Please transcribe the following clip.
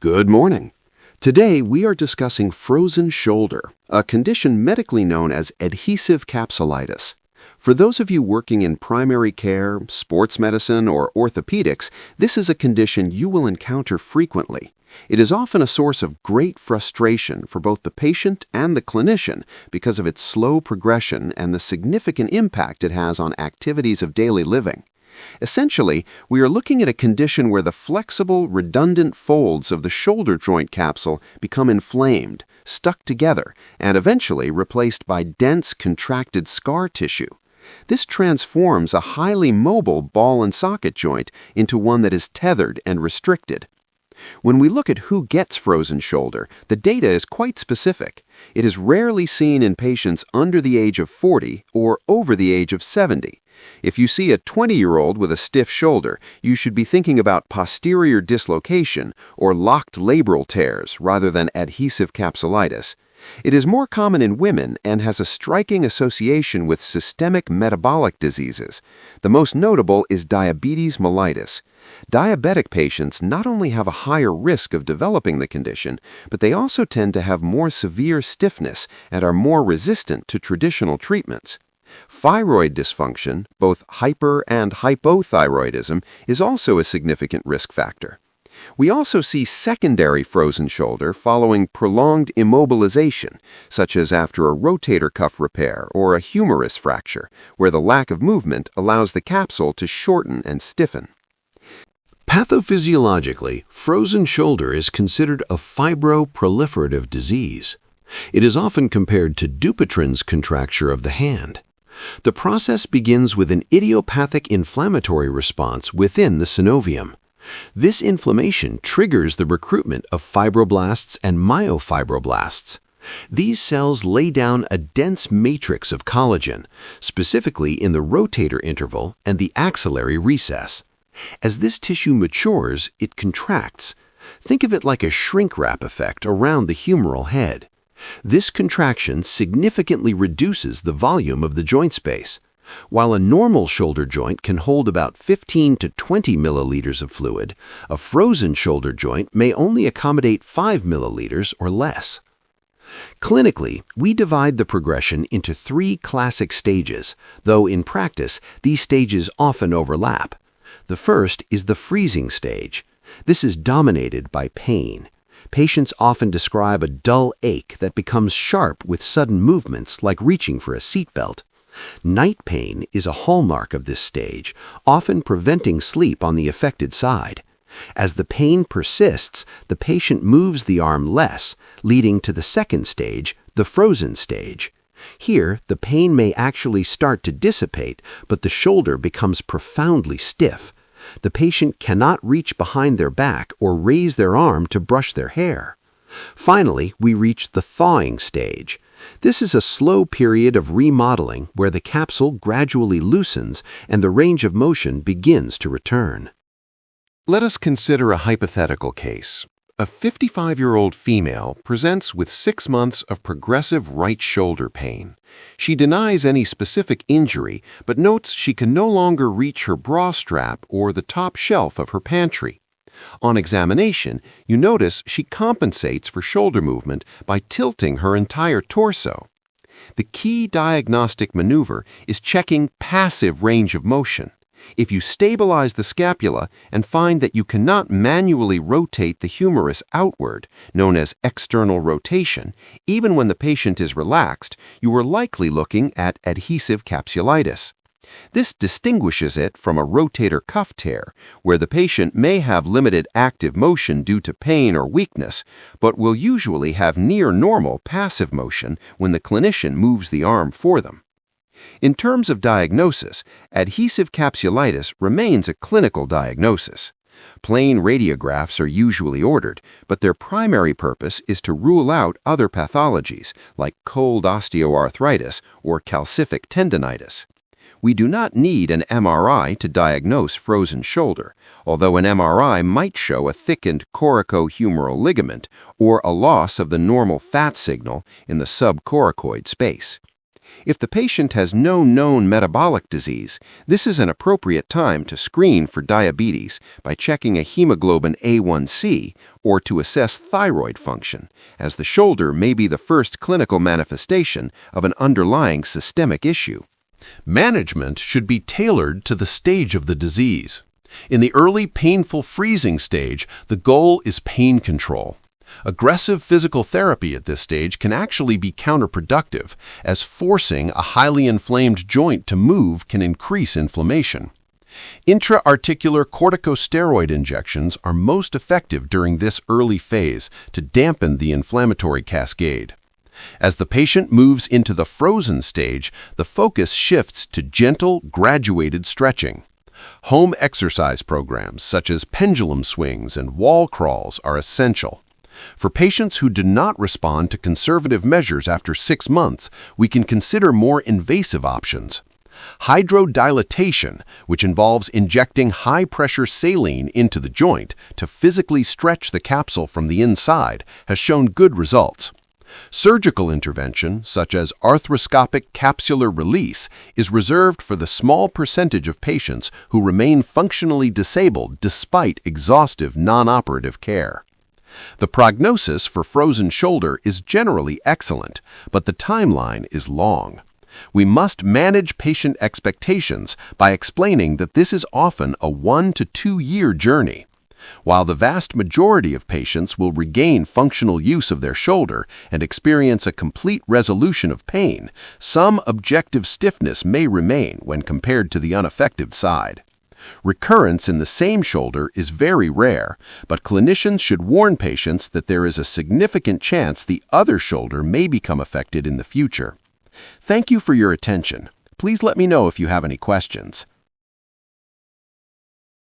Good morning. Today we are discussing frozen shoulder, a condition medically known as adhesive capsulitis. For those of you working in primary care, sports medicine, or orthopedics, this is a condition you will encounter frequently. It is often a source of great frustration for both the patient and the clinician because of its slow progression and the significant impact it has on activities of daily living. Essentially, we are looking at a condition where the flexible, redundant folds of the shoulder joint capsule become inflamed, stuck together, and eventually replaced by dense, contracted scar tissue. This transforms a highly mobile ball and socket joint into one that is tethered and restricted. When we look at who gets frozen shoulder, the data is quite specific. It is rarely seen in patients under the age of 40 or over the age of 70. If you see a 20-year-old with a stiff shoulder, you should be thinking about posterior dislocation or locked labral tears rather than adhesive capsulitis. It is more common in women and has a striking association with systemic metabolic diseases. The most notable is diabetes mellitus. Diabetic patients not only have a higher risk of developing the condition, but they also tend to have more severe stiffness and are more resistant to traditional treatments. Thyroid dysfunction, both hyper and hypothyroidism, is also a significant risk factor. We also see secondary frozen shoulder following prolonged immobilization, such as after a rotator cuff repair or a humerus fracture, where the lack of movement allows the capsule to shorten and stiffen. Pathophysiologically, frozen shoulder is considered a fibroproliferative disease. It is often compared to Dupuytren's contracture of the hand. The process begins with an idiopathic inflammatory response within the synovium. This inflammation triggers the recruitment of fibroblasts and myofibroblasts. These cells lay down a dense matrix of collagen, specifically in the rotator interval and the axillary recess. As this tissue matures, it contracts. Think of it like a shrink wrap effect around the humeral head. This contraction significantly reduces the volume of the joint space. While a normal shoulder joint can hold about 15 to 20 milliliters of fluid, a frozen shoulder joint may only accommodate 5 milliliters or less. Clinically, we divide the progression into 3 classic stages, though in practice, these stages often overlap. The first is the freezing stage. This is dominated by pain. Patients often describe a dull ache that becomes sharp with sudden movements like reaching for a seatbelt. Night pain is a hallmark of this stage, often preventing sleep on the affected side. As the pain persists, the patient moves the arm less, leading to the second stage, the frozen stage. Here, the pain may actually start to dissipate, but the shoulder becomes profoundly stiff. The patient cannot reach behind their back or raise their arm to brush their hair. Finally, we reach the thawing stage. This is a slow period of remodeling where the capsule gradually loosens and the range of motion begins to return. Let us consider a hypothetical case. A 55-year-old female presents with 6 months of progressive right shoulder pain. She denies any specific injury, but notes she can no longer reach her bra strap or the top shelf of her pantry. On examination, you notice she compensates for shoulder movement by tilting her entire torso. The key diagnostic maneuver is checking passive range of motion. If you stabilize the scapula and find that you cannot manually rotate the humerus outward, known as external rotation, even when the patient is relaxed, you are likely looking at adhesive capsulitis. This distinguishes it from a rotator cuff tear, where the patient may have limited active motion due to pain or weakness, but will usually have near normal passive motion when the clinician moves the arm for them. In terms of diagnosis, adhesive capsulitis remains a clinical diagnosis. Plain radiographs are usually ordered, but their primary purpose is to rule out other pathologies like cold osteoarthritis or calcific tendinitis. We do not need an MRI to diagnose frozen shoulder, although an MRI might show a thickened coracohumeral ligament or a loss of the normal fat signal in the subcoracoid space. If the patient has no known metabolic disease, this is an appropriate time to screen for diabetes by checking a hemoglobin A1C or to assess thyroid function, as the shoulder may be the first clinical manifestation of an underlying systemic issue. Management should be tailored to the stage of the disease. In the early painful freezing stage, the goal is pain control. Aggressive physical therapy at this stage can actually be counterproductive, as forcing a highly inflamed joint to move can increase inflammation. Intra-articular corticosteroid injections are most effective during this early phase to dampen the inflammatory cascade. As the patient moves into the frozen stage, the focus shifts to gentle, graduated stretching. Home exercise programs such as pendulum swings and wall crawls are essential. For patients who do not respond to conservative measures after 6 months, we can consider more invasive options. Hydrodilatation, which involves injecting high-pressure saline into the joint to physically stretch the capsule from the inside, has shown good results. Surgical intervention, such as arthroscopic capsular release, is reserved for the small percentage of patients who remain functionally disabled despite exhaustive non-operative care. The prognosis for frozen shoulder is generally excellent, but the timeline is long. We must manage patient expectations by explaining that this is often a 1 to 2 year journey. While the vast majority of patients will regain functional use of their shoulder and experience a complete resolution of pain, some objective stiffness may remain when compared to the unaffected side. Recurrence in the same shoulder is very rare, but clinicians should warn patients that there is a significant chance the other shoulder may become affected in the future. Thank you for your attention. Please let me know if you have any questions.